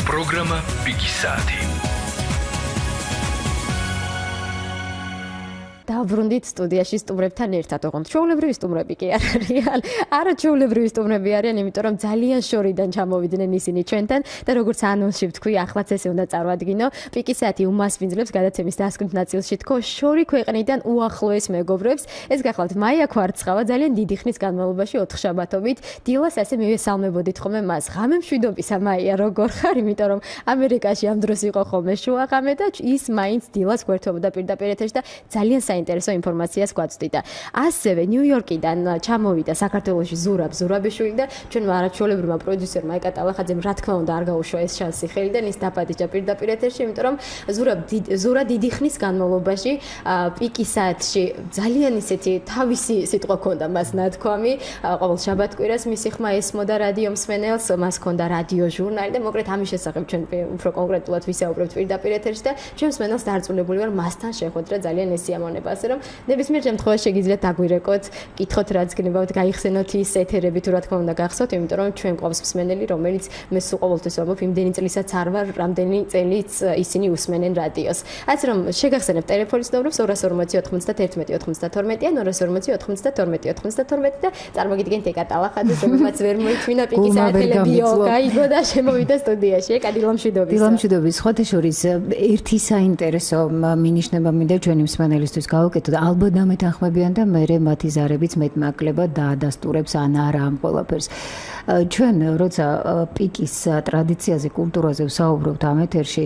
პროგრამა პიკის საათი. დავბრუნდით სტუდიაში სტუმრებთან ერთად, ოღონდ ჩვეულებრივი სტუმრები კი არ არიან. არა ჩვეულებრივი სტუმრები არიან, იმიტომ რომ ძალიან შორიდან ჩამოვიდნენ ისინი ჩვენთან და როგორც ანონსში ვთქვი, ახლაც ესე უნდა წარვადგინო. პიკის საათი უმასპინძლებს გადაცემის დასკვნით ნაწილში თქო შორი ქვეყნიდან უახლოეს მეგობრებს. ეს გახლავთ მაია ქვარცხავა, ძალიან დიდი ხნის განმავლობაში 4 შაბათობით. დილას ასე მივესალმებოდით ხოლმე მას. ღამე მშვიდობისა მაია, როგორ ხარ? იმიტომ რომ ამერიკაში ამ დროს იყო ხოლმე შუაღამე და ის მაინც დილას გვერდთობოდა პირდაპირ ეთერში და ძალიან საინტერესო ინფორმაციას გვაწვდიდა. ასევე ნიუ-იორკიდან ჩამოვიდა საქართველოში ზურაბ ზურაბიშვილი და ჩვენმა არაჩვეულებრივმა პროდიუსერმა ეკა ტალახაძემ რა თქმა უნდა არ გაუშვა ეს შანსი ხელიდან, ის დაპატიჟა პირდაპირ ეთერში, იმიტომ რომ ზურა დიდი ხნის განმავლობაში პიკის საათში ძალიან ისეთი თავისი სიტყვა ჰქონდა მას ნათქვამი, ყოველ შაბათ-კვირას მისი ხმა ესმოდა რადიო მსმენელს, მას ჰქონდა რადიო ჟურნალი და მოკლედ ამის შესახებ ჩვენ უფრო კონკრეტულად ვისაუბრებთ პირდაპირ ეთერში და ჩვენ მსმენელს დარწმუნებული ვარ მასთან შეხვედრა ძალიან ესიამონება. ასე რომ ნებისმიერ შემთხვევაში შეგიძლიათ დაგვირეკოთ, კითხოთ რაც გნებავთ, გაიხსენოთ ის ეთერები თუ რა თქმა უნდა გახსოვთ, იმიტომ რომ ჩვენ გვყავს მსმენელი, რომელიც მე სულ ყოველთვის ვამბობ, იმდენი წლისაც არ ვარ, რამდენი წელიც ისინი უსმენენ რადიოს. ასე რომ შეგახსენებთ ტელეფონის ნომრებს 240 91 92 ან 240 92 92 და წარმოგიდგენთ ეკა ტალახაძეს, რომელმაც ვერ მოიწვინა პიკის საათელებიო, გაიგო და შემოვიდა სტუდიაში. ეკა დილამშვიდობის. დილამშვიდობის. სხვათა შორის ერთი საინტერესო მინიშნება მინდა ჩვენი მსმენელისთვის გავუკეთოთ, ალბათ დამეთანხმებიან და მე მათი ზარებიც მეტნაკლებად დაადასტურებს ან არა ამ ყველაფერს. ჩვენ როცა პიკის ტრადიციაზე, კულტურაზე ვსაუბრობთ ამ ეთერში,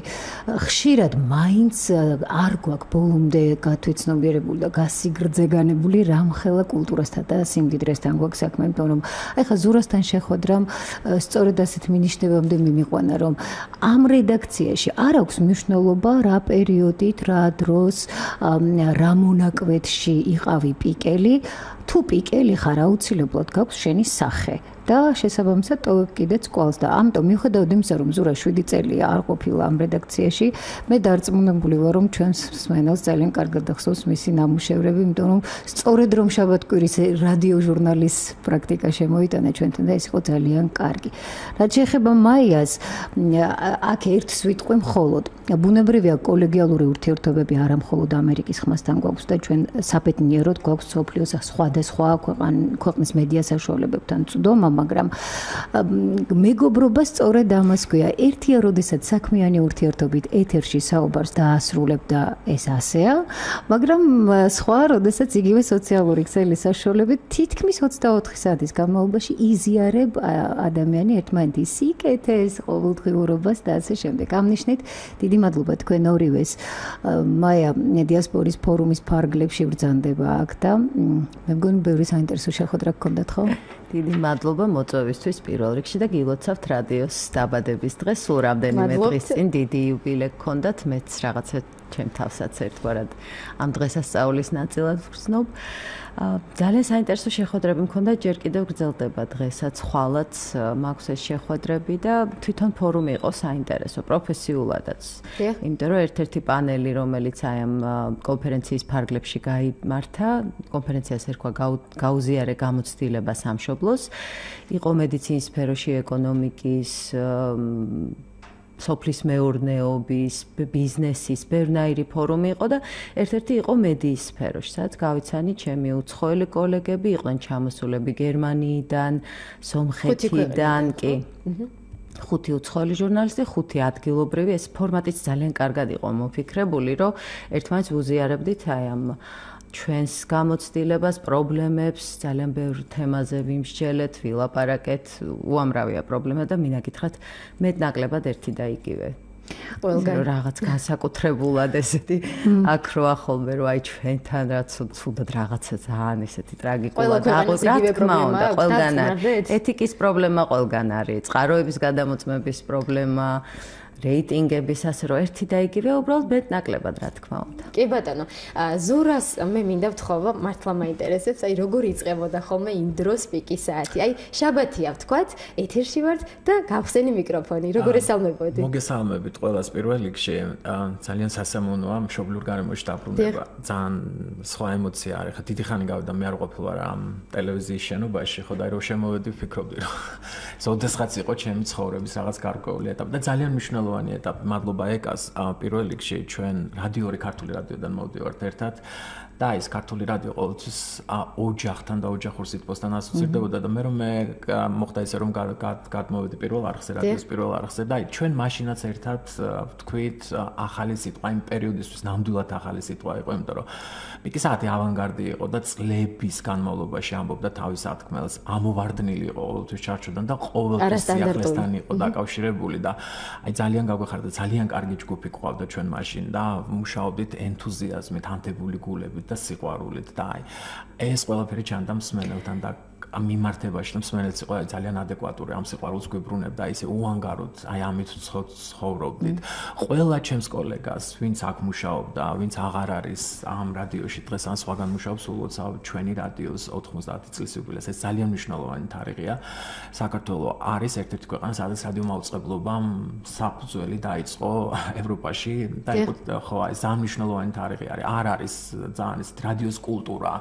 ხშირად მაინც არ გვაქვს ბოლომდე გათვეცნობიერებული და გასიგრძეგანებული რამხელა კულტურასთან და სიმდიდრესთან გვაქვს საქმე, იმიტომ რომ აი ხა ზურასთან შეხვედრამ სწორედ ასეთ მინიშნებამდე მიმიყვანა, რომ ამ რედაქციაში არ აქვს მნიშვნელობა რა პერიოდით, რა დროს, რა მონაკვეთში იყავი პიკელი, თუ პიკელი ხარ აუცილებლად გაქვს შენი სახე და შესაბამისად ტოვებ კიდეც კვალს და ამიტომ მიუხედავად იმისა, რომ ზურა 7 წელია არ ყოფილა ამ რედაქციაში, მე დარწმუნებული ვარ, რომ ჩვენს მსმენელს ძალიან კარგად ახსოვს მისი ნამუშევრები, იმიტომ რომ სწორედ რომ შაბათ-კვირის რადიო ჟურნალის პრაქტიკა შემოიტანა ჩვენთან და ეს იყო ძალიან კარგი. რაც შეეხება მაიას, აქ ერთს ვიტყვი მხოლოდ. ბუნებრივია კოლეგიალური ურთიერთობები არა მხოლოდ ამერიკის ხმასთან გვაქვს და ჩვენ საბედნიეროდ გვაქვს სოფლიოს სხვადასხვა ქვეყნის მედია საშუალებებთან წვდომა, მაგრამ მეგობრობა სწორედ ამას ქვია. ერთია, როდესაც საქმიანი ურთიერთობით ეთერში საუბარს დაასრულებ და ეს ასეა, მაგრამ სხვა, როდესაც იგივე სოციალური ქსელის საშუალებით თითქმის 24 საათის განმავლობაში იზიარებ ადამიანი ერთმანეთის სიკეთეს, ყოველდღიურობას და ასე შემდეგ. ამ ნიშნით დიდი მადლობა თქვენ ორივეს. მაია დიასპორის ფორუმის ფარგლებში ბრძანდება აქ და მე მგონი ბევრი საინტერესო შეხვედრა გქონდათ, ხო? დიდი მადლობა მოწვევისთვის პირველ რიგში და გილოცავთ რადიოს დაბადების დღეს. სულ რამდენიმე დღის წინ დიდი იუბილე გქონდათ, მეც რაღაცა ჩემ თავსაც ერთგვარად ამ დღესასწაულის ნაწილად ვგრძნობ. ძალიან საინტერესო შეხვედრები მქონდა, ჯერ კიდევ გრძელდება დღესაც, ხვალაც მაქვს ეს შეხვედრები და თვითონ ფორუმი იყო საინტერესო, პროფესიულადაც. იმიტომ რომ ერთ-ერთი პანელი, რომელიც აი ამ კონფერენციის ფარგლებში გაიმართა, კონფერენციას ერქვა გაუზიარე გამოცდილება სამშობლოს, იყო მედიცინის სფეროში, ეკონომიკის, სოფლის მეურნეობის, ბიზნესის, ბევრნაირი ფორუმი იყო და ერთ-ერთი იყო მედიის სფეროში, სადაც გავიცანი ჩემი უცხოელი კოლეგები, იყვნენ ჩამოსულები გერმანიიდან, სომხეთიდან, კი. 5 უცხოელი ჟურნალისტი, 5 ადგილობრივი, ეს ფორმატიც ძალიან კარგად იყო მოფიქრებული, რომ ერთმანეთს ვუზიარებდით აი ამ ჩვენს გამოცდილებას, პრობლემებს, ძალიან ბევრ თემაზე ვიმსჯელეთ, ვილაპარაკეთ, უამრავია პრობლემა და მინდა გითხრათ, მეტნაკლებად ერთი და იგივე. ყველგან რაღაც განსაკუთრებულად ესეთი აქ რო ახოლმე რომ აი ჩვენთან რაც თუდად რაღაცა ძალიან ესეთი ტრაგიკულად აღოს რა თქმა უნდა ყველგან არის ეთიკის პრობლემა ყველგან არის წყაროების გადამოწმების პრობლემა რეიტინგების ასე რომ ერთი და იგივე უბრალოდ მეტნაკლებად რა თქმა უნდა. კი ბატონო, ზურას მე მინდა ვთხოვო, მართლა მაინტერესებს, აი როგორ იწყებოდა ხოლმე იმ დროს პიკის საათი. აი შაბათია ვთქვათ, ეთერში ვართ და გავხსენი მიკროფონი. როგორ ესალმებოდი? მოგესალმებით ყველა მოგწონებას პირველ რიგში ძალიან სასიამოვნოა მშობლიურ გარემოში დაბრუნება. ძალიან სხვა ემოცია არის. ხა დიდი ხანი გავიდა მე არ ყოფილვარ ამ ტელევიზიის შენობაში, ხო და რომ შემოვედი ვფიქრობდი რომ ეს ოდესღაც იყო ჩემი ცხოვრების რაღაც გარკვეული ეტაპი და ძალიან მნიშვნელოვანი ეტაპი. მადლობა ეკას პირველ რიგში ჩვენ რადიორი ქართული რადიოდან მოვდივართ ერთად. და ის ქართული რადიო ყოველთვის ოჯახთან და ოჯახურ სიტყვასთან ასოცირდებოდა და მე მოხდა ისე რომ გადმოვედი პირველ არხზე რადიოს პირველ არხზე და ჩვენ მაშინაც ერთად ვთქვით ახალი სიტყვა იმ პერიოდისთვის ნამდვილად ახალი სიტყვა იყო იმიტომ რომ მიკი საათი ავანგარდი იყო და წლების განმავლობაში ამბობდა თავის სათქმელს ამოვარდნილი იყო ყოველთვის ჩარჩოდან და ყოველთვის სიახლესთან იყო დაკავშირებული და აი ძალიან გაგვეხარდა ძალიან კარგი ჯგუფი ყავდა ჩვენ მაშინ და მუშაობდით ენთუზიაზმით ანთებული გულებით და სიყვარულით და აი ეს ყველაფერი ჩანდა მსმენელთან და მიმართებაში და მსმენელიც იყო ძალიან ადეკვატური ამ სიყვარულს გვიბრუნებდა ისე უანგაროდ აი ამით ცხოვრობდით ყველა ჩემს კოლეგას ვინც აქ მუშაობდა ვინც აღარ არის ამ რადიოში დღეს ან სხვაგან მუშაობს ულოცავ ჩვენი რადიოს 90 წლის იუბილეს ეს ძალიან მნიშვნელოვანი თარიღია საქართველოს არის ერთ-ერთი ქვეყანა სადაც რადიო მაუწყებლობამ საფუძველი დაიწყო ევროპაში და ხო აი ძალიან მნიშვნელოვანი თარიღი არის არ არის ძალიან ის რადიოს კულტურა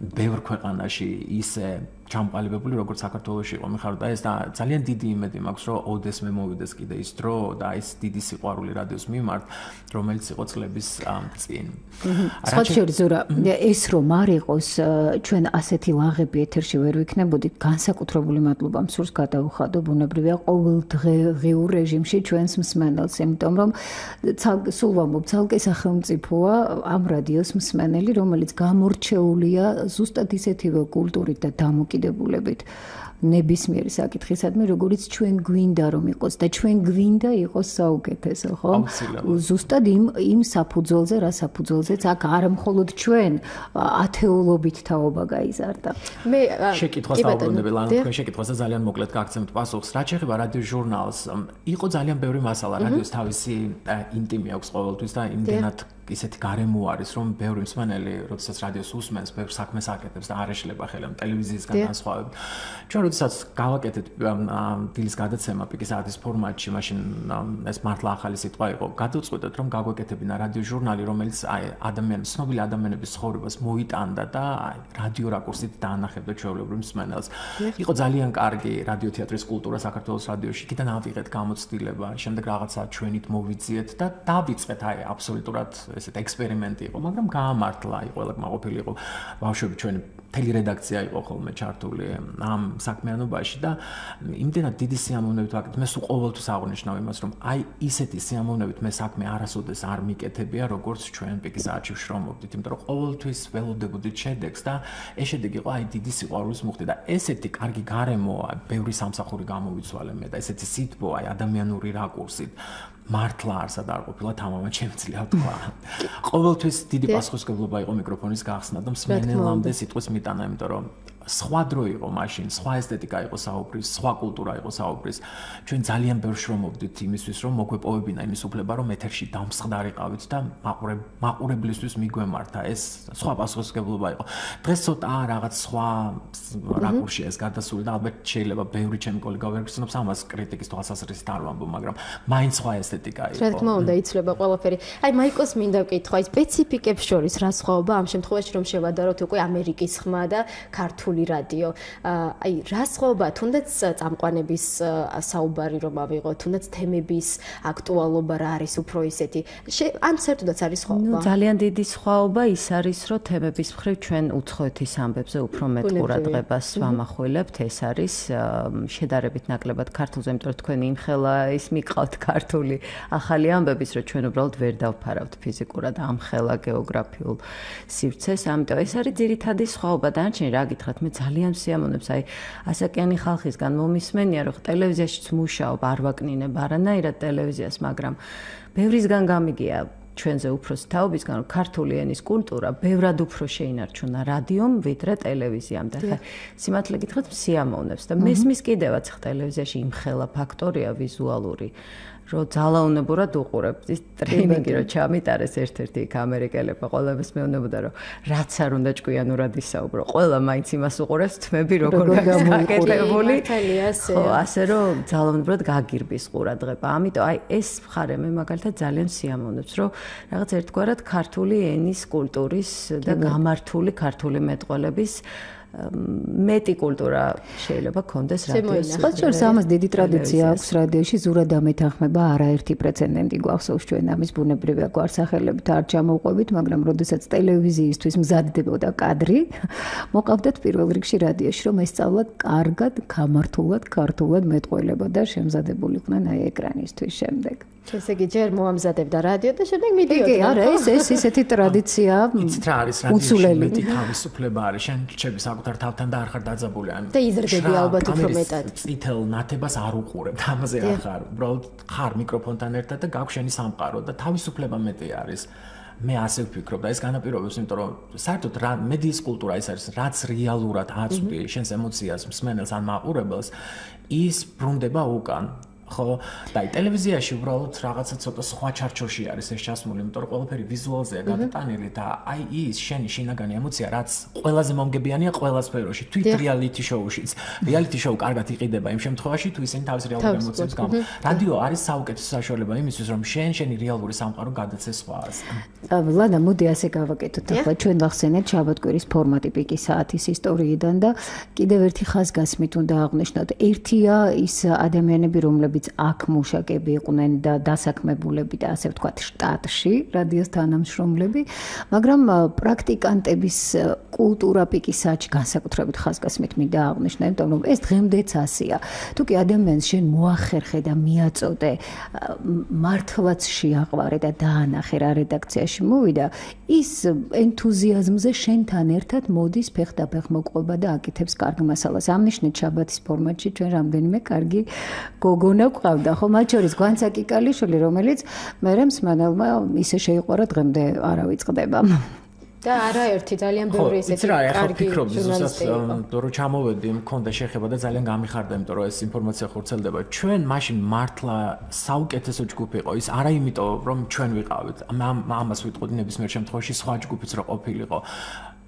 ბევრ ქვეყანაში ისე ჩამყალიბებული როგორც საქართველოში იყო მიხარდა ეს და ძალიან დიდი იმედი მაქვს რომ ოდესმე მოვიდეს კიდე ის დრო და ის დიდი სიყვარული რადიოს მიმართ რომელიც იყო წლების წინ სხვათა ზურა ეს რომ არ იყოს ჩვენ ასეთი ლაღები ეთერში ვერ ვიქნებოდით განსაკუთრებული მადლობა მსურს გადაუხადო ბუნებრივია ყოველდღიურ რეჟიმში ჩვენს მსმენელს იმიტომ რომ სულ ვამბობ ცალკე სახელმწიფოა ამ რადიოს მსმენელი რომელიც გამორჩეულია ზუსტად ისეთივე კულტურით და დამოკიდებულებით ნებისმიერი საკითხისადმი როგორც ჩვენ გვინდა რომ იყოს და ჩვენ გვინდა იყოს საუკეთესო ხო ზუსტად იმ საფუძველზე რა საფუძველზეც აქ არ მხოლოდ ჩვენ ათეულობით თაობა გაიზარდა მე შეკითხვას დაუბრუნდები ლანა თქვენ შეკითხვას ძალიან მოკლედ გაგცემთ პასუხს რაც შეეხება რადიო ჟურნალს იყო ძალიან ბევრი მასალა რადიოს თავისი ინტიმი აქვს ყოველთვის და იმდენად ისეთი გარემო არის რომ ბევრი მსმენელი როდესაც რადიოს უსმენს ბევრ საქმეს აკეთებს და არ ეშლება ხელა ტელევიზიისგან განსხვავებით ჩვენ როდესაც გავაკეთეთ დილის გადაცემა პიკი საათის ფორმატში მაშინ ეს მართლა ახალი სიტყვა იყო გადავწყვეტეთ რომ გავაკეთებინა რადიო ჟურნალი რომელიც აი ცნობილი ადამიანების ცხოვრებას მოიტანდა და აი რადიო რაკურსით დაანახებდა ჩვეულებრივ მსმენელს იყო ძალიან კარგი რადიო თეატრის კულტურა საქართველოს რადიოში კიდე ავიღეთ გამოცდილება შემდეგ რაღაცა ჩვენით მოვიძიეთ და დავიწყეთ აი აბსოლუტურად ესეთ ექსპერიმენტი იყო, მაგრამ გაამართლა, ყველა კმაყოფილი იყო. ბავშვები ჩვენი მთელი რედაქცია იყო ხოლმე ჩართული ამ საქმიანობაში და იმდენად დიდი სიამოვნებით ვაკეთებ. მე სულ ყოველთვის აღნიშნავ იმას, რომ აი ისეთი სიამოვნებით მე საქმე არასოდეს არ მიკეთებია, როგორც ჩვენ პიკის საათში ვშრომობდით, იმიტომ რომ ყოველთვის ველოდებოდით შედეგს და ეს შედეგი იყო აი დიდი სიყვარულის მუხტი და ესეთი კარგი გარემოა, ბევრი სამსახური გამოვიცვალე მე და ესეთი სითბო აი ადამიანური რაკურსით მართლა არსად არ ყოფილა თამამად შემიძლია თქვა. ყოველთვის დიდი პასუხისმგებლობა იყო მიკროფონის გახსნა და მსმენელამდე სიტყვის მიტანა, იმიტომ რომ სხვა დრო იყო მაშინ, სხვა ესთეტიკა იყო საუბრის, სხვა კულტურა იყო საუბრის. ჩვენ ძალიან ბევრ შრომობდით იმისთვის, რომ მოგვეპოვებინა იმის უფლება, რომ ეთერში დამსხდარიყავით და მაყურებლისთვის მიგვემართა. ეს სხვა პასუხისმგებლობა იყო. დღეს ცოტა რაღაც სხვა რაკურსში ეს გადასული და ალბათ შეიძლება ბევრი ჩემი კოლეგა ვერ გრძნობს ამას კრიტიკის თვალსაზრისით არ ვამბობ, მაგრამ მაინც სხვა ესთეტიკა იყო. რა თქმა უნდა, იცვლება ყველაფერი. აი მაიკოს მინდა ვკითხო, აი სპეციფიკებს შორის რა სხვაობა ამ შემთხვევაში რომ შევადაროთ უკვე ამერიკის ხმა და ქართული რადიო. აი რა სხვაობა თუნდაც წამყვანების საუბარი რომ ავიღოთ, თუნდაც თემების აქტუალობა რა არის უფრო ისეთი. ან საერთოდაც არის სხვაობა? ძალიან დიდი სხვაობა ის არის, რომ თემების მხრივ ჩვენ უცხოეთის ამბებზე უფრო მეტ ყურადღებას ვამახვილებთ. ეს არის შედარებით ნაკლებად ქართულზე, იმიტომ რომ თქვენი იმხელა ის მიყავთ ქართული ახალი ამბების, რომ ჩვენ უბრალოდ ვერ დავფარავთ ფიზიკურად ამხელა გეოგრაფიულ სივრცეს. ამიტომ ეს არის ძირითადი სხვაობა. დანარჩენი რა გითხრათ, მე ძალიან სიამოვნებს, აი ასაკიანი ხალხისგან მომისმენია, რომ ტელევიზიაშიც მუშაობ, არ ვაკნინებ არანაირად ტელევიზიას, მაგრამ ბევრისგან გამიგია ჩვენზე უფროსი თაობისგან, რომ ქართული ენის კულტურა ბევრად უფრო შეინარჩუნა რადიომ, ვიდრე ტელევიზიამ და ხა სიმართლე გითხრათ, სიამოვნებს და მესმის კიდევაც ტელევიზიაში იმხელა ფაქტორია ვიზუალური რომ ძალაუნებურად უყურებთ ის ტრეინინგი რომ ჩამიტარეს ერთ-ერთი იქ ამერიკელებმა ყველას მეუბნებოდა რომ რაც არ უნდა ჭკვიანურად ისაუბრო ყველა მაინც იმას უყურებს თმები როგორ გაკეთებული ხო ასე რომ ძალაუნებურად გაგირბის ყურადღება ამიტომ აი ეს მხარე მე მაგალითად ძალიან სიამოვნებს რომ რაღაც ერთგვარად ქართული ენის კულტურის და გამართული ქართული მეტყველების მეტი კულტურა შეიძლება კონდეს რადიოში. ხო, შორს ამას დიდი ტრადიცია აქვს რადიოში, ზურად ამეთანხმება, არაერთი პრეცედენტი გვახსოვს ჩვენ ამის ბუნებრივია გვარსახელებით არ ჩამოვყვებით, მაგრამ როდესაც ტელევიზიისთვის მზადდებოდა კადრი, მოყავდათ პირველ რიგში რადიოში, რომ ესწავლათ კარგად, გამართულად, ქართულად მეტყველება და შემზადებულიყვნენ აი ეკრანისთვის შემდეგ. ესე იგი ჯერ მოამზადებდა რადიო და შემდეგ მიდიოდა. კი, არა, ეს ისეთი ტრადიციაა. იცით რა არის რადიოში მეტი თავისუფლება არის, შენ რჩები საკუთარ თავთან და არ ხარ დაძაბული ამ. და იზრდები ალბათ უფრო მეტად. წითელ ნათებას არ უყურებ, ამაზე არ ხარ. უბრალოდ ხარ მიკროფონთან ერთად და გაქვს შენი სამყარო და თავისუფლება მეტი არის. მე ასე ვფიქრობ და ეს განაპირობებს, იმიტომ რომ საერთოდ მედიის კულტურა ის არის, რაც რეალურად აწვდი შენს ემოციას, მსმენელს ან მაყურებელს, ის ბრუნდება უკან. ხო და ტელევიზიაში უბრალოდ რაღაცა ცოტა სხვა ჩარჩოში არის ეს ჩასმული, იმიტომ რომ ყველაფერი ვიზუალზეა გადატანილი და აი ის შენი შინაგანი ემოცია, რაც ყველაზე მომგებიანია ყველა სფეროში, თვით რეალიტი შოუშიც. რეალიტი შოუ კარგად იყიდება იმ შემთხვევაში, თუ ისინი თავის რეალურ ემოციებს გამო. რადიო არის საუკეთესო საშუალება იმისთვის, რომ შენი რეალური სამყარო გადაცეს სხვას. ლანა, მოდი ასე გავაკეთოთ. ახლა ჩვენ ვახსენეთ შაბათ-კვირის ფორმატი პიკი საათის ისტორიიდან და კიდევ ერთი ხაზგასმით უნდა აღვნიშნოთ. ერთია ის ადამიანები, რომლებიც აქ მუშაკები იყვნენ და დასაქმებულები და ასე ვთქვათ შტატში, რადიოს თანამშრომლები, მაგრამ პრაქტიკანტების კულტურა პიკის საათში განსაკუთრებით ხაზგასმით მინდა აღვნიშნო, იმიტომ რომ ეს დღემდეც ასეა. თუ კი ადამიანს შენ მოახერხე და მიაწოდე, მართლაც შეაყვარე და დაანახე რა რედაქციაში მოვიდა, ის ენთუზიაზმზე შენთან ერთად მოდის ფეხდაფეხ მოყვება და აკეთებს კარგ მასალას. ამნიშნეთ შაბათის ფორმატში ჩვენ რამდენიმე კარგი გოგონა ყავდა ხო მათ შორის გვანცა კიკალიშვილი რომელიც მერე მსმენელმა ისე შეიყვარა დღემდე არ ავიწყდება და არაერთი ძალიან ბევრი ესეთი კარგი ჟურნალისტი იყო რომ ჩამოვედი მქონდა შეხება და ძალიან გამიხარდა იმიტომ რომ ეს ინფორმაცია ხორცელდება ჩვენ მაშინ მართლა საუკეთესო ჯგუფი იყო ის არა იმიტომ რომ ჩვენ ვიყავით ამას ვიტყოდი ნებისმიერ შემთხვევაში სხვა ჯგუფიც რო ყოფილიყო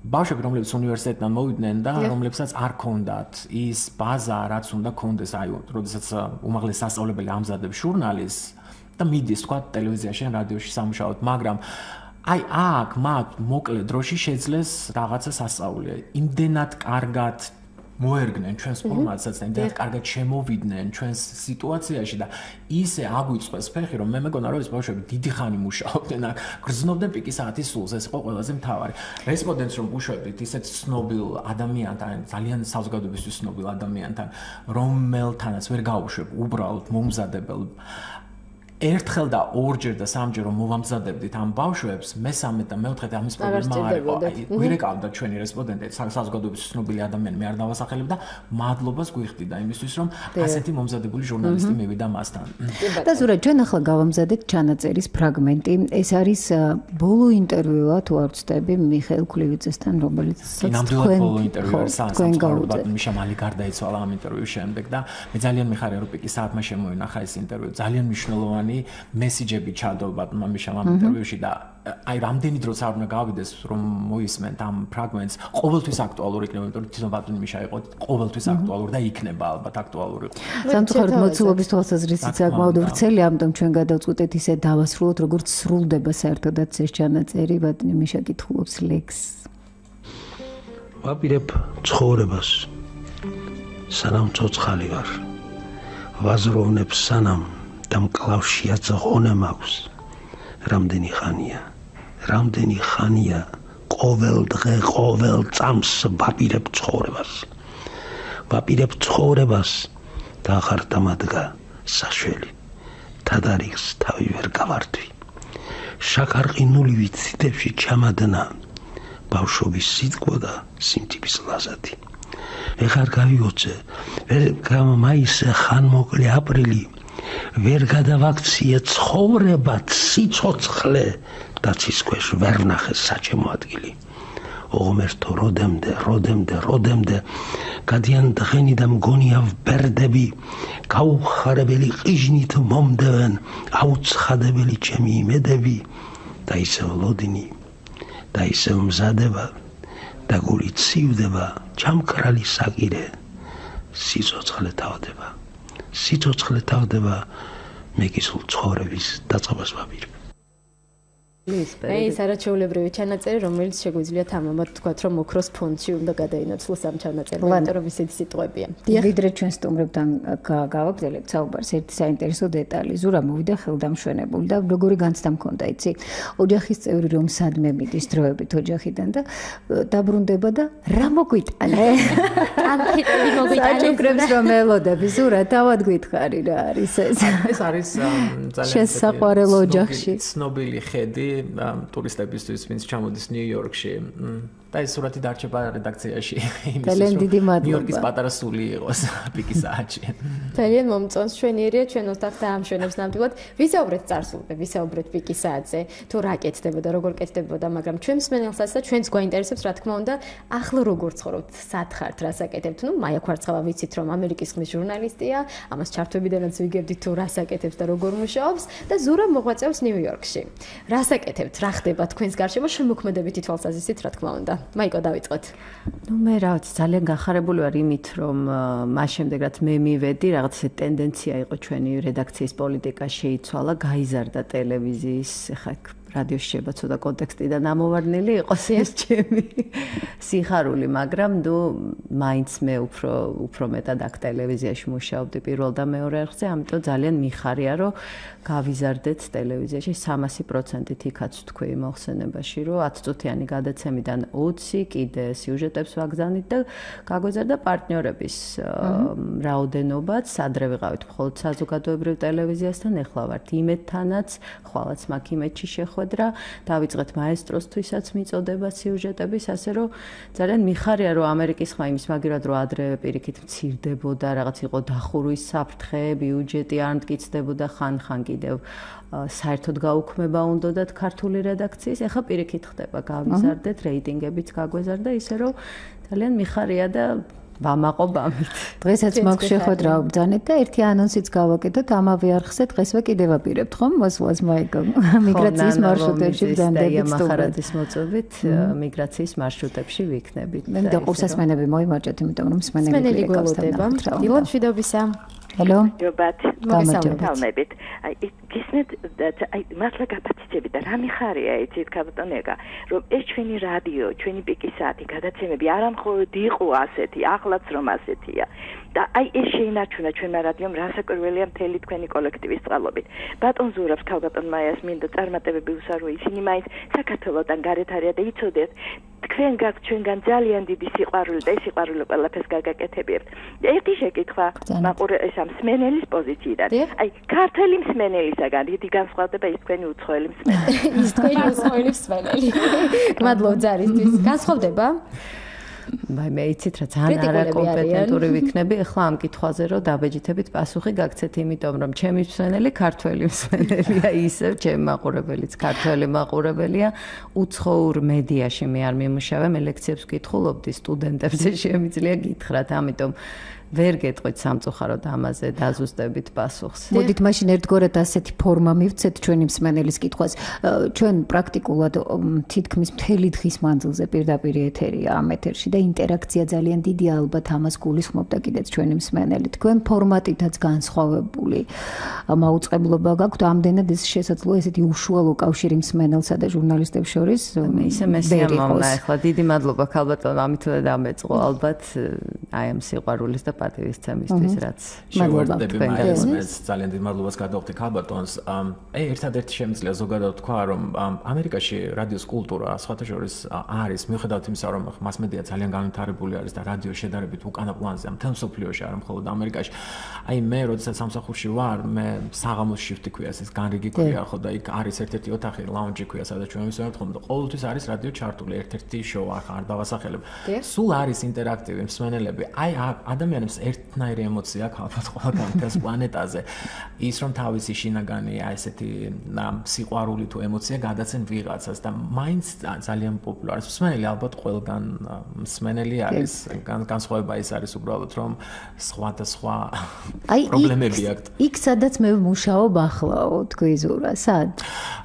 ბავშვები რომლებიც უნივერსიტეტიდან მოვიდნენ და რომლებსაც არ ქონდათ ის ბაზა რაც უნდა ქონდეს აი როდესაც უმაღლეს სასწავლებელი ამზადებს ჟურნალის და მიდის თქვა ტელევიზიაში ან რადიოში სამუშაოდ მაგრამ აი აქ მათ მოკლე დროში შეძლეს რაღაცა სასწავლია იმდენად კარგად მოერგნენ ჩვენს ფორმატსაც და იმდენად კარგად შემოვიდნენ ჩვენს სიტუაციაში და ისე აგვიწყვეს ფეხი რომ მე მეგონა რომ ეს ბავშვები დიდი ხანი მუშაობდნენ აქ გრძნობდნენ პიკის საათის სულს ეს იყო ყველაზე მთავარი რესპონდენტს რომ უშვებდით ისეთ ცნობილ ადამიანთან ძალიან საზოგადოებისთვის ცნობილ ადამიანთან რომელთანაც ვერ გაუშვებ უბრალოდ მომზადებელ ერთხელ და ორჯერ და სამჯერ რომ მოვამზადებდით ამ ბავშვებს მესამე და მეოთხე და ამის პრობლემა არ იყო გვირეკავდა ჩვენი რესპონდენტი საზოგადოების ცნობილი ადამიანი მე არ დავასახელებ და მადლობას გვიხდიდა იმისთვის რომ ასეთი მომზადებული ჟურნალისტი მივიდა მასთან და ზურა ჩვენ ახლა გავამზადეთ ჩანაწერის ფრაგმენტი ეს არის ბოლო ინტერვიუა თუ არ ვცდები მიხეილ ქლივიძესთან რომელიც ნამდვილად ბოლო ინტერვიუ არის სამწუხაროდ მიშა მალი გარდაიცვალა ამ ინტერვიუს შემდეგ და მე ძალიან მიხარია რომ პიკის საათმა შემოინახა ეს ინტერვიუ ძალიან მნიშვნელოვანი მესიჯები ჩადობა მამიშამ ამ ინტერვიუში და აი რამდენი დროც არ უნდა გავიდეს რომ მოისმენთ ამ ფრაგმენტს ყოველთვის აქტუალური იქნება იმიტომ რომ თვითონ ბატონი მიშა იყო ყოველთვის აქტუალური და იქნება ალბათ აქტუალური სამწუხაროდ მოცულობის თვალსაზრისით საკმაოდ ვრცელი ამიტომ ჩვენ გადავწყვეტეთ ისე დავასრულოთ როგორც სრულდება საერთოდაც ეს ჩანაწერი ბატონი მიშა კითხულობს ლექს ვაპირებ ცხოვრებას სანამ ცოცხალი ვარ ვაზროვნებ სანამ და მკლავშია ძღონა მაქვს რამდენი ხანია ყოველ დღე ყოველ წამს ვაპირებ ცხოვრებას და ახარ დამადგა საშველი თადარიგს თავი ვერ გავარდვი შაქარყინული ვიციდებში ჩამადნა ბავშვობის სიტყვა და სიმთების ლაზათი ეხარ გავიოცე მაისი ხანმოკლე აპრილი ვერ გადავაქციე ცხოვრება სიცოცხლე და ცის ქვეშ ვერ ვნახე საჩემო ადგილი ღმერთო როდემდე გადიან დღენი და მგონია ვბერდები გაუხარებელი ყიჟნით მომდევენ აუცხადებელი ჩემი იმედები და ისევ ლოდინი და ისევ მზადება და გული ცივდება ჩამქრალი საკირე სიცოცხლე თავდება მე კი სულ ცხოვრების დაწყებას ვაპირებ აი ეს არაჩვეულებრივი ჩანაწერი, რომელიც შეგვიძლია თამამად თქვათ, რომ ოქროს ფონდში უნდა გადაინაცვლოს ამ ჩანაწერს, იმიტომ რომ ისეთი სიტყვებია. ვიდრე ჩვენ სტუმრებთან გავაგზავნებთ საუბარს, ერთი საინტერესო დეტალი. ზურა მოვიდა ხელდამშვენებული და როგორი განცდა მქონდა, იცი? ოჯახის წევრი რომ სადმე მიდის დროებით ოჯახიდან და დაბრუნდება და რა მოგვიტანე? ანთიტები მოგვიტანე. საჩუქრებს რომ ელოდები, ზურა, თავად გითხარი რა არის ეს? ეს არის ძალიან შესაყვარელო ოჯახში. ცნობილი ხედი ტურისტებისთვის, ვინც ჩამოდის ნიუ-იორკში. და ეს სურათი დარჩება რედაქციაში იმისთვის, რომ ნიუ-იორკის პატარა სული იყოს პიკის საათში. ძალიან მომწონს ჩვენიერია, ჩვენ ოსტატ დაამშვენებს ნამდვილად. ვისაუბრეთ წარსულზე, ვისაუბრეთ პიკის საათზე, თუ რა კეთდებოდა, როგორ კეთდებოდა, მაგრამ ჩვენ მსმენელსაც და ჩვენს გვაინტერესებს, რა თქმა უნდა, ახლა როგორ ცხოვრობთ, სად ხართ, რას აკეთებთ. ნუ მაია კვარცხავა ვიცით, რომ ამერიკის ხმის ჟურნალისტია, ამას ჩართვებიდანაც ვიგებდით თუ რას აკეთებს და როგორ მუშაობს და ზურა მოღვაწეობს ნიუ-იორკში. რას აკეთებთ, რა ხდება თქვენს გარშემო შემოქმედებითი თვალსაზრისით, რა თქმა უნდა. მაიკო დავიწყოთ. ნუ მე რაღაც ძალიან გახარებული ვარ იმით, რომ მას შემდეგ რაც მე მივედი, რაღაც ეს ტენდენცია იყო ჩვენი რედაქციის პოლიტიკა შეიცვალა, გაიზარდა ტელევიზიის, ეხლა რადიოში შეიძლება ცოტა კონტექსტიდან ამოვარდნილი იყოს ეს ჩემი სიხარული, მაგრამ ნუ მაინც მე უფრო მეტად აქ ტელევიზიაში მუშაობდი პირველ და მეორე არხზე, ამიტომ ძალიან მიხარია, რომ გავიზარდეთ ტელევიზიაში 300%-ით იქაც თქვი მოხსენებაში, რომ 10 წუთიანი გადაცემიდან 20 კიდე სიუჟეტებს ვაგზავნით და გაგვეზარდა პარტნიორების რაოდენობაც, ადრე ვიყავით მხოლოდ საზოგადოებრივ ტელევიზიასთან, ეხლა ვართ იმედთანაც, ხვალაც მაგ იმედში შეხვედრა, დავიწყეთ მაესტროსთვისაც მიწოდება სიუჟეტების, ასე რომ ძალიან მიხარია, რომ ამერიკის ხმა იმის მაგერად რომ ადრე პირიქით მცირდებოდა, რაღაც იყო დახურვის საფრთხე, ბიუჯეტი არ მტკიცდებოდა ხან კიდევ საერთოდ გაუქმება უნდათ ქართული რედაქციის, ეხლა პირიქით ხდება, გავიზარდეთ, რეიტინგებიც გაგვეზარდა, ისე რომ ძალიან მიხარია და ვამაყობ ამით. დღესაც მაქვს შეხვედრა ვბრძანეთ და ერთი ანონსიც გავაკეთოთ ამავე არხზე, დღესვე კიდევ ვაპირებთ ხომ მოსვლას მაიკო მიგრაციის მარშრუტებში ბრძანდებით მახარაძის მოწვევით მიგრაციის მარშრუტებში ვიქნებით. მე დაყურსასმენები მოიმარჯვეთ, იმიტომ რომ მსმენელი გველოდება. დილო მშვიდობისა. Hello. გამარჯობა. აი გისმენთ აი მართლა გაფაციცები და რა მიხარია იცით კაპიტონეგა რომ ეს ჩვენი რადიო, ჩვენი პიკის საათი გადაცემები არა მხოლოდ იყო ასეთი, ახლაც რომ ასეთია. და აი ეს შეინარჩუნა ჩვენმა რადიომ რასაკვირველია მთელი თქვენი კოლექტივის წყალობით. ბატონ ზურაბს, ქალბატონ მაიას მინდა წარმატებები უსარო, ისინი მაინც საქართველოსთან გარეთ არიან და იცოდეთ თქვენ გაქვთ ჩვენგან ძალიან დიდი სიყვარული და ეს სიყვარული ყველაფერს გაგაკეთებიათ. ერთი შეკითხვა მაყურებლის ამ მსმენელის პოზიციიდან. აი ქართული მსმენელისაგან დიდი განსხვავდება ის თქვენი უცხოელი მსმენელი. ის თქვენი უცხოელი მსმენელი. მადლობ ძარისთვის. განსხვავდება? მე იცით რა ძალიან არაკომპეტენტური ვიქნები ახლა ამ კითხვაზე რომ დაბეჯითებით პასუხი გაგცეთ, იმიტომ რომ ჩემი მსმენელი ქართველი მსმენელია, ისევ ჩემი მაყურებელიც ქართველი მაყურებელია. უცხოურ მედიაში მე არ მიმუშავე, მე ლექციებს ვკითხულობდი სტუდენტებზე, შემიძლია გითხრათ, ამიტომ ვერ გეტყვით სამწუხაროდ ამაზე დაზუსტებით პასუხს. მოდით მაშინ ერთგვარად ასეთი ფორმა მივცეთ ჩვენი მსმენელის კითხვას. ჩვენ პრაქტიკულად თითქმის მთელი დღის მანძილზე პირდაპირ ეთერია ამ ეთერში და ინტერაქცია ძალიან დიდი, ალბათ ამას გულისხმობდა კიდეც ჩვენი მსმენელი. თქვენ ფორმატითაც განსხვავებული მაუწყებლობა გაქვთ, ამდენად ეს შესაძლოა ესეთი უშუალო კავშირი მსმენელსა და ჟურნალისტებს შორის. ისე მესიამოვნა ახლა დიდი მადლობა ქალბატონ, ამით დამეწყო ალბათ აი ამ სიყვარულის და პატივისცემისთვის, რაც შევარდები მაინც ძალიან დიდ მადლობას გადავხდი ქალბატონს. აი ერთადერთი შემიძლია ზოგადად თქვა, რომ ამერიკაში რადიოს კულტურა სხვათა შორის არის, მიუხედავად იმისა, რომ მასმედია ძალიან განვითარებული არის და რადიო შედარებით უკანა პლანზეა მთელ მსოფლიოში, არა მხოლოდ ამერიკაში. აი მე როდესაც სამსახურში ვარ, მე საღამოს შიფტი ქვია, ეს განრიგი ქვია, ხო და იქ არის ერთ-ერთი ოთახი, ლაუნჯი ქვია, სადაც ჩვენ ვისვენებთ ხოლმე და ყოველთვის არის რადიო ჩართული, ერთ-ერთი შოუ არ დავასახელებ. სულ არის ინტერაქტივი მსმენელები. აი ადამიანებს ცდილობს ერთნაირი ემოცია ქალბატ ყველგან მთელს პლანეტაზე. ის რომ თავისი შინაგანი ესეთი სიყვარული თუ ემოცია გადაცენ ვიღაცას და მაინც ძალიან პოპულარს. მსმენელი ალბათ ყველგან მსმენელი არის. განსხვავება ის არის უბრალოდ რომ სხვადასხვა პრობლემები აქვს. იქ სადაც მე ვმუშაობ ახლაო თქვი ზურა, სად?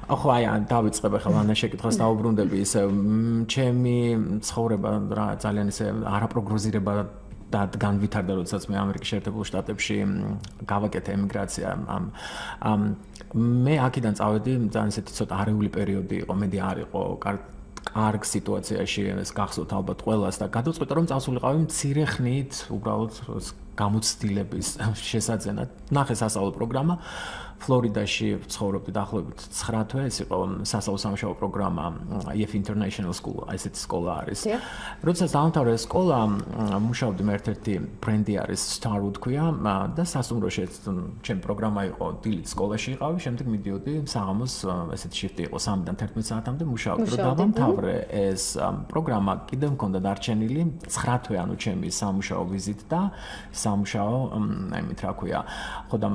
ხო, დავიწყებ ახლა ამ შეკითხვას დაუბრუნდები ისე ჩემი ცხოვრება რა ძალიან ისე არაპროგნოზირება და განვითარდა, როდესაც მე ამერიკის შეერთებულ შტატებში გავაკეთე ემიგრაცია. მე აქედან წავედი, ძალიან ისეთი ცოტა არეული პერიოდი იყო, მედი არ იყო კარგ სიტუაციაში, ეს გახსოვთ ალბათ ყველას და გადავწყვიტე რომ წავსულიყავი მცირე ხნით უბრალოდ გამოცდილების შესაძენად. ნახე სასწავლო პროგრამა ფლორიდაში ცხოვრობდი დაახლოებით 9 თვე, ეს იყო სასწავლო სამუშაო პროგრამა EF International School, ესეთი სკოლა არის. როდესაც დავამთავრე სკოლა, მუშაობდი მე ერთ-ერთი ბრენდი არის Starwood ქვია და სასტუმროში ჩემი პროგრამა იყო დილით სკოლაში იყავი, შემდეგ მიდიოდი საღამოს ესეთი შიფტი იყო 3-დან 11 საათამდე მუშაობდი. რომ დავამთავრე ეს პროგრამა კიდევ მქონდა დარჩენილი 9 თვე, ანუ ჩემი სამუშაო ვიზიტ და სამუშაო იმით რა ქვია. ხო და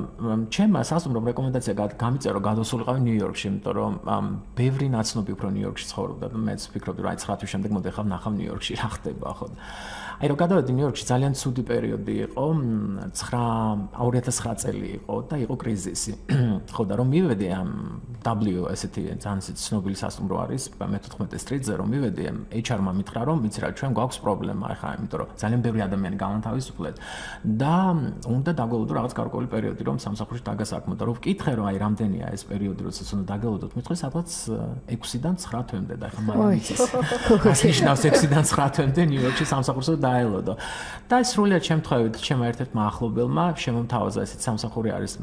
ჩემმა სასტუმრომ რეკომენდაცია გამიწერო გადასულიყავი ნიუ-იორკში, იმიტომ რომ ბევრი ნაცნობი უფრო ნიუ-იორკში ცხოვრობდა და მეც ვფიქრობდი რომ 9 თვის შემდეგ მოდი ახლა ნახავ ნიუ-იორკში რა ხდება, ხო. აი რომ გადავედი ნიუ-იორკში ძალიან ცუდი პერიოდი იყო, 2009 წელი იყო და იყო კრიზისი. ხო და რომ მივედი ამ W ესეთი ძალიან ცნობილი სასტუმრო არის, მე-14 სტრიტზე რომ მივედი, HR-მა მითხრა რომ იცი რა, ჩვენ გვაქვს პრობლემა ახლა, იმიტომ რომ ძალიან ბევრი ადამიანი განთავისუფლეთ და უნდა დაგველოდო რაღაც გარკვეული პერიოდი რომ სამსახურში დაგასაქმოთ. რომ ვკითხე რომ აი რამდენია ეს პერიოდი, როდესაც უნდა დაგველოდოთ, მithre სადღაც 6-დან 9 თვემდე და ახლა მაინც ის ნიშნავს 6-დან 9 თვემდე ნიუ-იორკში სამსახურზე დაელოდო. და ეს სრულიად შემთხვევით ჩემმა ერთ-ერთმა ახლობელმა შემომთავაზა ესეთ სამსახური არის.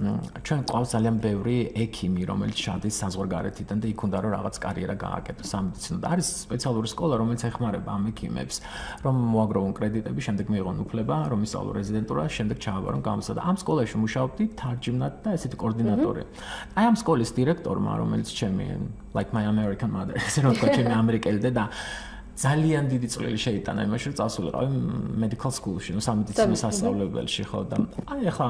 ჩვენ ყავს ძალიან ბევრი ექიმი, რომელიც შადის საზღვარგარეთიდან და იქ უნდა რომ რაღაც კარიერა გააკეთოს სამედიცინო. და არის სპეციალური სკოლა, რომელიც ეხმარება ამ ექიმებს, რომ მოაგროვონ კრედიტები, შემდეგ მიიღონ უფლება, რომ ისწავლონ რეზიდენტურა, შემდეგ ჩააბარონ გამოსა და ამ სკოლაში მუშაობდი თარჯიმნად და ესეთი კოორდინატორი. აი ამ სკოლის დირექტორმა, რომელიც ჩემი like my American mother, ესე რომ თქვა ჩემი ამერიკელი და ძალიან დიდი წვლილი შეიტანა იმაში, რომ წავსულიყავი medical school-ში, სამედიცინო სასწავლებელში, ხო და აი ახლა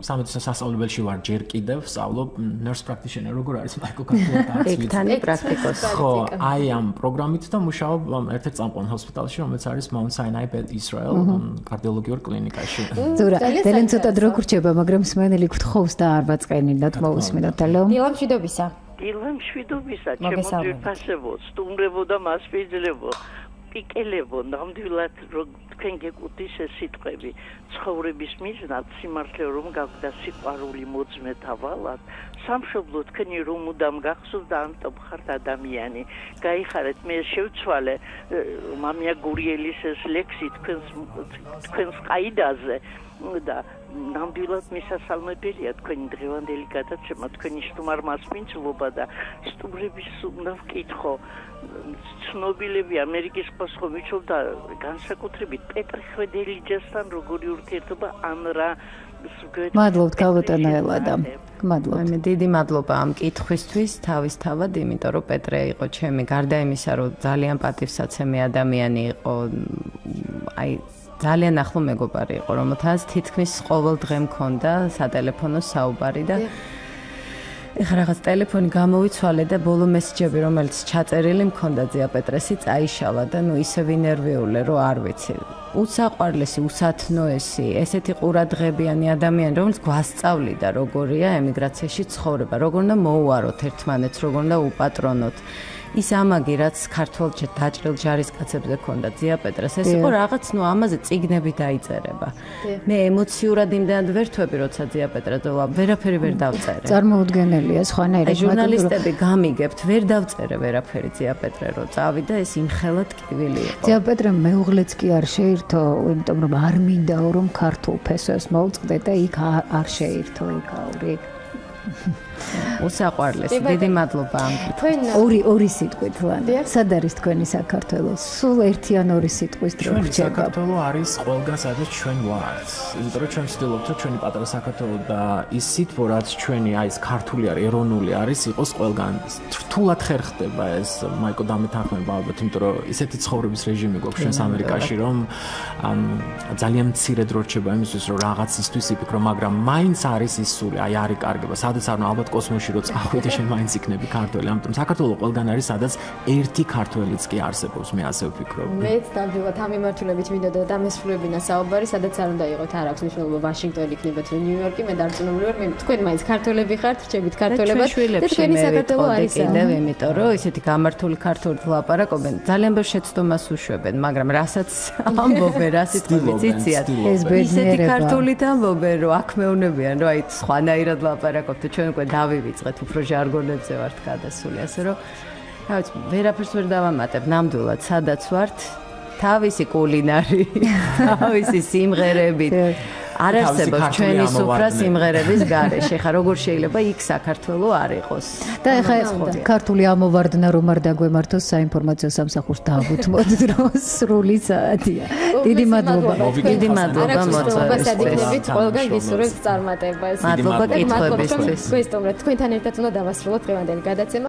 სამედიცინო სასწავლებელში ვარ ჯერ კიდევ, ვსწავლობ nurse practitioner, როგორ არის მაიკოკარდიოლოგია. ექთანი პრაქტიკოსი. ხო, აი ამ პროგრამით და მუშაობ ერთ-ერთ წამყვან ჰოსპიტალში, რომელიც არის Mount Sinai Beth Israel კარდიოლოგიურ კლინიკაში. ზურა, ძალიან ცოტა დრო გრჩება, მაგრამ მსმენელი გთხოვს და არ ვაწყენინოთ, მოусმინოთ. ალო. დილამშვიდობისა. დილამშვიდობისა, ჩემო ძვირფასებო, სტუმრებო და მასპინძლებო, პიკელებო, ნამდვილად რომ თქვენ გეკუთვით ეს სიტყვები, ცხოვრების მიზნად სიმართლე რომ გაგვდა სიყვარული მოძმე დავალად, სამშობლო თქვენი რომ მუდამ გახსოვს და ამიტომ ხართ ადამიანი. გაიხარეთ, მე შევცვალე მამია გურიელის ეს ლექსი თქვენს ყაიდაზე და ნამდვილად მისასალმებელია თქვენი დღევანდელი გადაცემა, თქვენი სტუმარ მასპინძლობა და სტუმრების უნდა ვკითხო. ცნობილები ამერიკის პასუხო მიცობდა განსაკუთრებით პეტრე ხვედელიძესთან როგორი ურთიერთობა ან რა მადლობთ ქალბატონო ელადა. მადლობთ. მე დიდი მადლობა ამ კითხვისთვის თავისთავად, იმიტომ რომ პეტრე იყო ჩემი გარდა იმისა, რომ ძალიან პატივსაცემი ადამიანი იყო, აი ძალიან ახლო მეგობარი იყო, რომელთაც თითქმის ყოველ დღე მქონდა სატელეფონო საუბარი და ეხლა რაღაც ტელეფონი გამოვიცვალე და ბოლო მესეჯები, რომელიც ჩაწერილი მქონდა ძია პეტრესი, წაიშალა და ნუ ისე ვინერვიულე, რომ არ ვიცი. უსაყვარლესი, უსათნოესი, ესეთი ყურადღებიანი ადამიანი, რომელიც გვასწავლიდა როგორია ემიგრაციაში ცხოვრება, როგორ უნდა მოუაროთ ერთმანეთს, როგორ უნდა უპატრონოთ. ის ამაგი, რაც ქართულ დაჭრილ ჯარისკაცებზე ქონდა ძია პეტრეს, ეს იყო რაღაც, ნუ ამაზე წიგნები დაიწერება. მე ემოციურად იმდანად ვერთვები, როცა ძია პეტრე დოლა, ვერაფერი ვერ დავწერე. წარმოუდგენელია, სხვანაირად. ჟურნალისტები გამიგებთ, ვერ დავწერე ვერაფერი ძია პეტრე, რო წავიდა, ეს იმხელა ტკივილი იყო. ძია პეტრე მეუღლეც კი არ შეირთო, იმიტომ რომ არ მინდაო რომ ქართულ ფესვებს მოუწყდე და იქ არ შეირთო იქაური. უსაყვარლესი. დიდი მადლობა. ორი სიტყვით ლანა. სად არის თქვენი საქართველო? სულ ერთი ან ორი სიტყვის დრო რჩება. საქართველო არის ყველგან სადაც ჩვენ ვართ. იმიტომ რომ ჩვენ ვცდილობთ რომ ჩვენი პატარა საქართველო და ის სიტყვა რაც ჩვენი აი ეს ქართული არის, ეროვნული არის, იყოს ყველგან. რთულად ხერხდება ეს მაიკო დამეთანხმება ალბათ, იმიტომ რომ ისეთი ცხოვრების რეჟიმი გვაქვს ჩვენს ამერიკაში, რომ ძალიან მცირე დრო რჩება იმისთვის, რომ რაღაცისთვის იფიქრო, მაგრამ მაინც არის ის სული, აი არ იკარგება. სადაც არ ალბათ კოსმოსში რო წავიდე, შენ მაინც იქნები ქართველი. ამიტომ საქართველო ყველგან არის, სადაც ერთი ქართველიც კი არსებობს, მე ასე ვფიქრობ. მეც დავდივართ ამ მიმართულებით მინდოდა დამესრულებინა საუბარი, სადაც არ უნდა იყოთ, არ აქვს მნიშვნელობა ვაშინგტონი იქნება თუ ნიუ-იორკი, მე დარწმუნებული ვარ, მე თქვენ მაინც ქართველები ხართ, რჩებით ქართველებად და თქვენი საქართველო არის კიდევ, იმიტომ რომ ისეთი გამართული ქართულად ლაპარაკობენ, ძალიან ბევრ შეცდომას უშვებენ, მაგრამ რასაც ამბობენ, რა სიტყვებიც იციათ, ეს ბედნიერება. ისეთი ქართულით ამბობენ, რომ აქ მეუნებიან, რომ აი სხვანაირად ლაპარაკობთ, ჩვენ უკვე დავივიწყეთ, უფრო ჟარგონებზე ვართ გადასული, ასე რომ რა ვიცი, ვერაფერს ვერ დავამატებ, ნამდვილად, სადაც ვართ, თავისი კულინარი, თავისი სიმღერებით. არ არსებობს ჩვენი სუფრა სიმღერების გარეშე. ხა როგორ შეიძლება იქ საქართველო არ იყოს? და ეხა ქართული ამოვარდნა რომ არ დაგვემართოს საინფორმაციო სამსახურს დააბუთმოთ დროს სრული საათია. დიდი მადლობა. დიდი მადლობა მოწვევისთვის. ყველგან გისურვებთ წარმატებას. მადლობა კითხვებისთვის. გვესტუმრეთ, თქვენთან ერთად უნდა დავასრულოთ დღევანდელი გადაცემა.